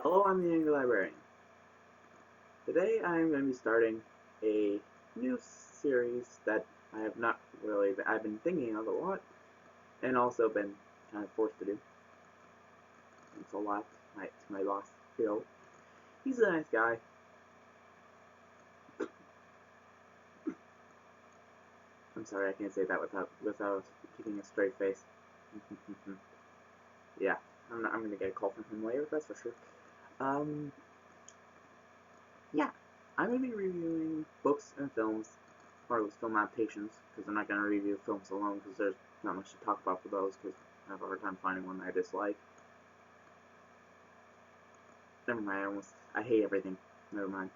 Hello, I'm the Angry Librarian. Today I'm going to be starting a new series that I've been thinking of a lot, and also been kind of forced to do. It's a lot to my boss, Phil. He's a nice guy. I'm sorry, I can't say that without keeping a straight face. Yeah, I'm going to get a call from him later, that's for sure. Um, yeah, I'm going to be reviewing books and films, or at least film adaptations, because I'm not going to review films alone, because there's not much to talk about for those, because I have a hard time finding one that I dislike. Never mind, I hate everything. Never mind.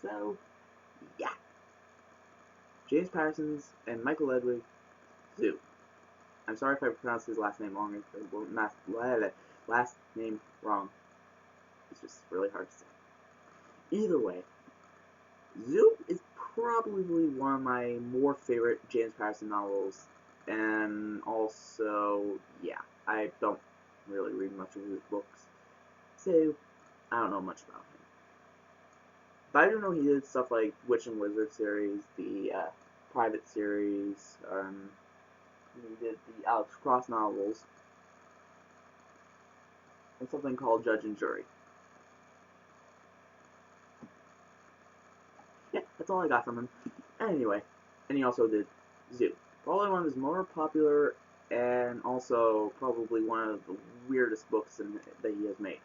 So, yeah. James Patterson's and Micheal Leedwidge, Zoo. I'm sorry if I pronounced his last name wrong. Last name wrong. It's just really hard to say. Either way, Zoo is probably one of my more favorite James Patterson novels, and also, yeah, I don't really read much of his books, so I don't know much about him. But I do know he did stuff like Witch and Wizard series, the Private series, he did the Alex Cross novels, and something called Judge and Jury. Yeah, that's all I got from him. Anyway, and he also did Zoo. Probably one of his more popular and also probably one of the weirdest books that he has made.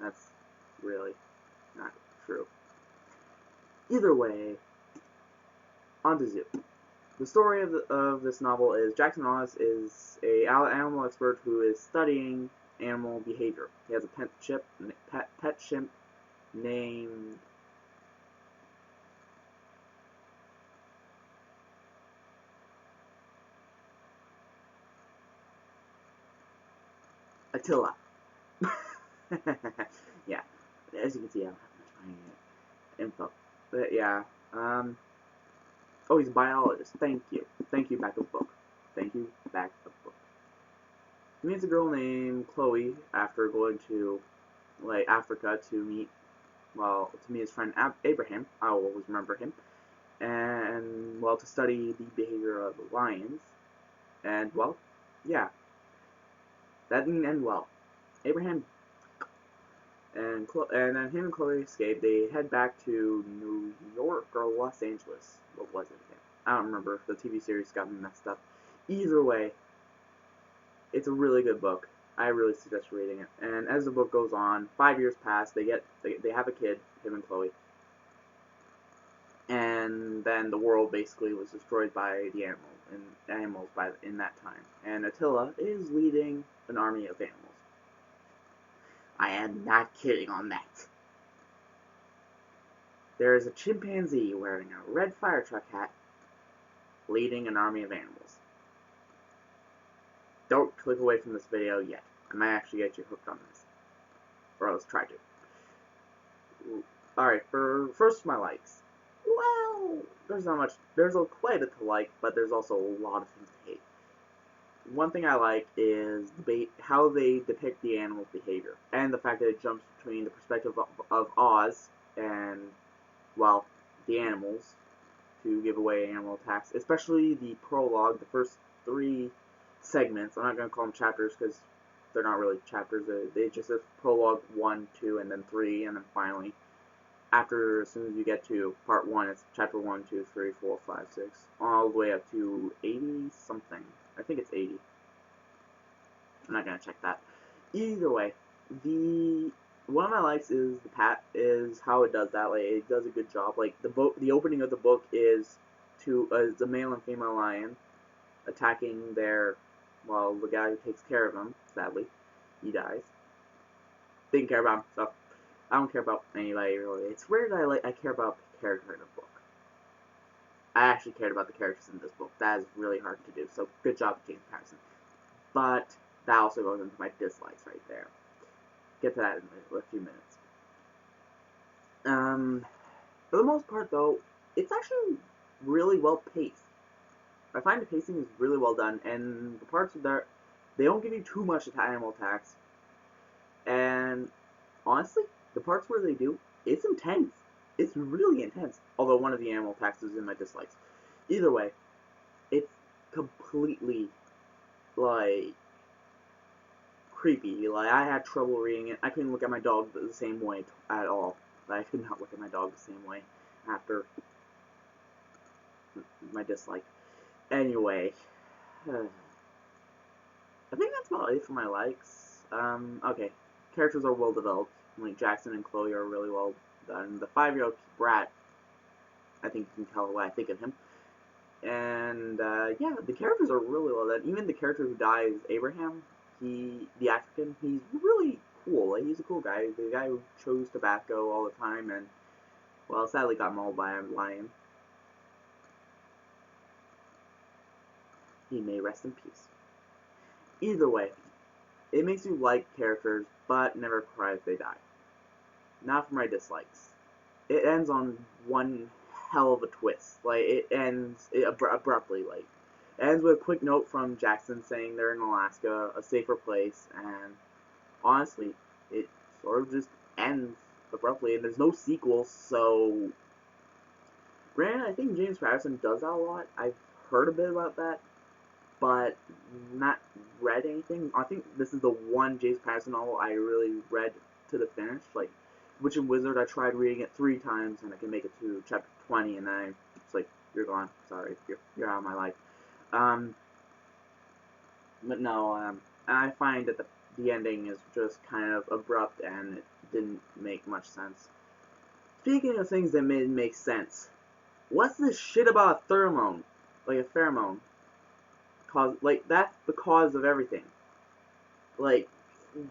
That's really not true. Either way, on to Zoo. The story of this novel is Jackson Oz is a animal expert who is studying animal behavior. He has a pet chimp named Attila. Yeah, as you can see, I don't have much info. But yeah, oh, he's a biologist. Thank you. Thank you, backup book. Thank you, backup book. He meets a girl named Chloe after going to like Africa to meet his friend Abraham. I will always remember him. And to study the behavior of lions. And yeah, that didn't end well. Abraham and then him and Chloe escape. They head back to New York or Los Angeles. What was it again? I don't remember. The TV series got me messed up. Either way, it's a really good book. I really suggest reading it. And as the book goes on, 5 years pass. They have a kid, him and Chloe, and then the world basically was destroyed by the animals in that time. And Attila is leading an army of animals. I am not kidding on that. There is a chimpanzee wearing a red fire truck hat leading an army of animals. Don't click away from this video yet. I might actually get you hooked on this. Or else try to. Alright, for first my likes. Well, there's not much. There's quite a bit to like, but there's also a lot of things to hate. One thing I like is how they depict the animal's behavior, and the fact that it jumps between the perspective of Oz and, the animals, to give away animal attacks, especially the prologue, the first 3 segments. I'm not going to call them chapters because they're not really chapters. They just have prologue 1, 2, and then 3, and then finally, as soon as you get to part 1, it's chapter 1, 2, 3, 4, 5, 6, all the way up to 80 something. I think it's 80. I'm not gonna check that. Either way, one of my likes is how it does that. Like, it does a good job. Like, the opening of the book is the male and female lion attacking the guy who takes care of him. Sadly, he dies. Didn't care about him, so I don't care about anybody really. It's rare that I care about the character in a book. I actually cared about the characters in this book. That is really hard to do. So good job, James Patterson. But that also goes into my dislikes right there. Get to that in a few minutes. For the most part, though, it's actually really well paced. I find the pacing is really well done, and the parts They don't give you too much animal attacks, and honestly, the parts where they do, it's intense. It's really intense. Although one of the animal attacks is in my dislikes. Either way, it's completely like creepy. Like I had trouble reading it. I couldn't look at my dog the same way at all. Like, I could not look at my dog the same way after my dislike. Anyway, I think that's about it for my likes. Okay, characters are well developed. Like Jackson and Chloe are really well done. The 5-year-old brat, I think you can tell what I think of him. And yeah, the characters are really well done. Even the character who dies, Abraham, the African, he's really cool. Like, he's a cool guy. The guy who chose tobacco all the time and, well, sadly got mauled by a lion. He may rest in peace. Either way, it makes you like characters, but never cry if they die. Not for my dislikes. It ends on one hell of a twist. Like, it ends abruptly. Like, it ends with a quick note from Jackson saying they're in Alaska, a safer place, and honestly, it sort of just ends abruptly, and there's no sequel, so granted, I think James Patterson does that a lot. I've heard a bit about that, but not read anything. I think this is the one James Patterson novel I really read to the finish. Like, Witch and Wizard, I tried reading it 3 times, and I can make it to chapter 20, and then it's like, you're gone. Sorry, you're out of my life. But no, I find that the ending is just kind of abrupt, and it didn't make much sense. Speaking of things that didn't make sense, what's this shit about a pheromone? Like a pheromone. Like, that's the cause of everything. Like,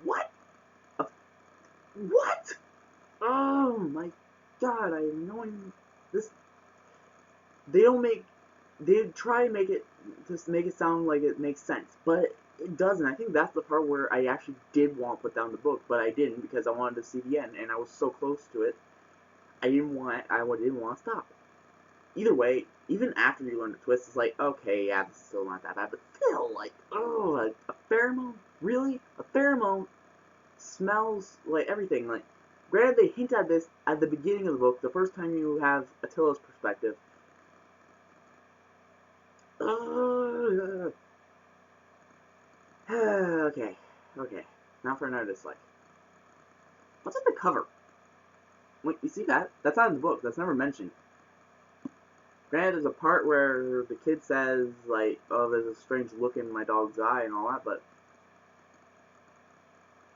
what? What? Oh my god, I am knowing this. They don't make. They try to make it sound like it makes sense, but it doesn't. I think that's the part where I actually did want to put down the book, but I didn't because I wanted to see the end, and I was so close to it. I didn't want to stop. Either way, even after you learn the twist, it's like, okay, yeah, this is still not that bad, but still, like, oh, a pheromone? Really? A pheromone smells like everything. Like, granted, they hint at this at the beginning of the book, the first time you have Attila's perspective. Okay. Now for another dislike. What's on the cover? Wait, you see that? That's not in the book. That's never mentioned. Granted, there's a part where the kid says, like, oh, there's a strange look in my dog's eye and all that, but...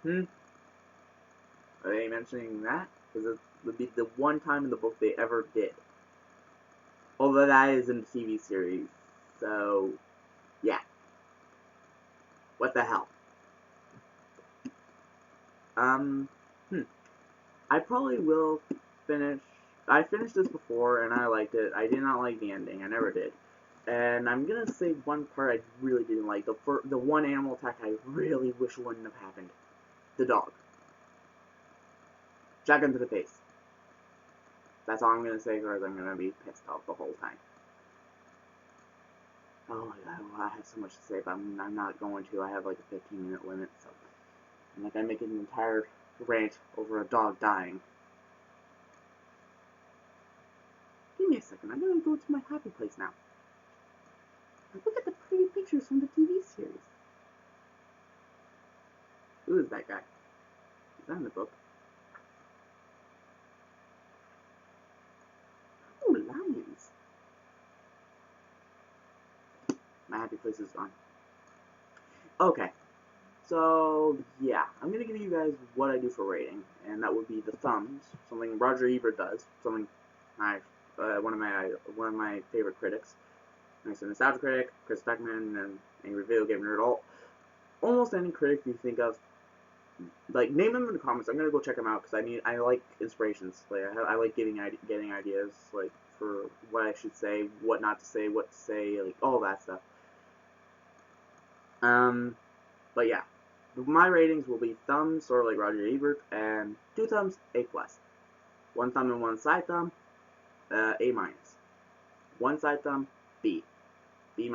Are they mentioning that? Because it would be the one time in the book they ever did. Although that is in the TV series. So, yeah. What the hell? I probably will finish... I finished this before, and I liked it. I did not like the ending. I never did. And I'm gonna say one part I really didn't like. The one animal attack I really wish wouldn't have happened. The dog. Shotgun to the face. That's all I'm gonna say, or I'm gonna be pissed off the whole time. Oh my god, I have so much to say, but I'm not going to. I have like a 15-minute limit, so I'm not gonna make an entire rant over a dog dying. Give me a second. I'm gonna go to my happy place now. Look at the pretty pictures from the TV series. Who is that guy? Is that in the book? Oh, lions. My happy place is gone. Okay. So, yeah. I'm going to give you guys what I do for rating. And that would be the thumbs. Something Roger Ebert does. Something one of my favorite critics. Nice and nostalgia critic, Chris Beckman, and Angry Video Game Nerd. Almost any critic you think of, like, name them in the comments. I'm gonna go check them out because I like inspirations. Like, I like getting ideas, like, for what I should say, what not to say, what to say, like, all that stuff. But yeah, my ratings will be thumbs, sort of like Roger Ebert, and 2 thumbs, A+. 1 thumb and 1 side thumb, A-. 1 side thumb, B. B-.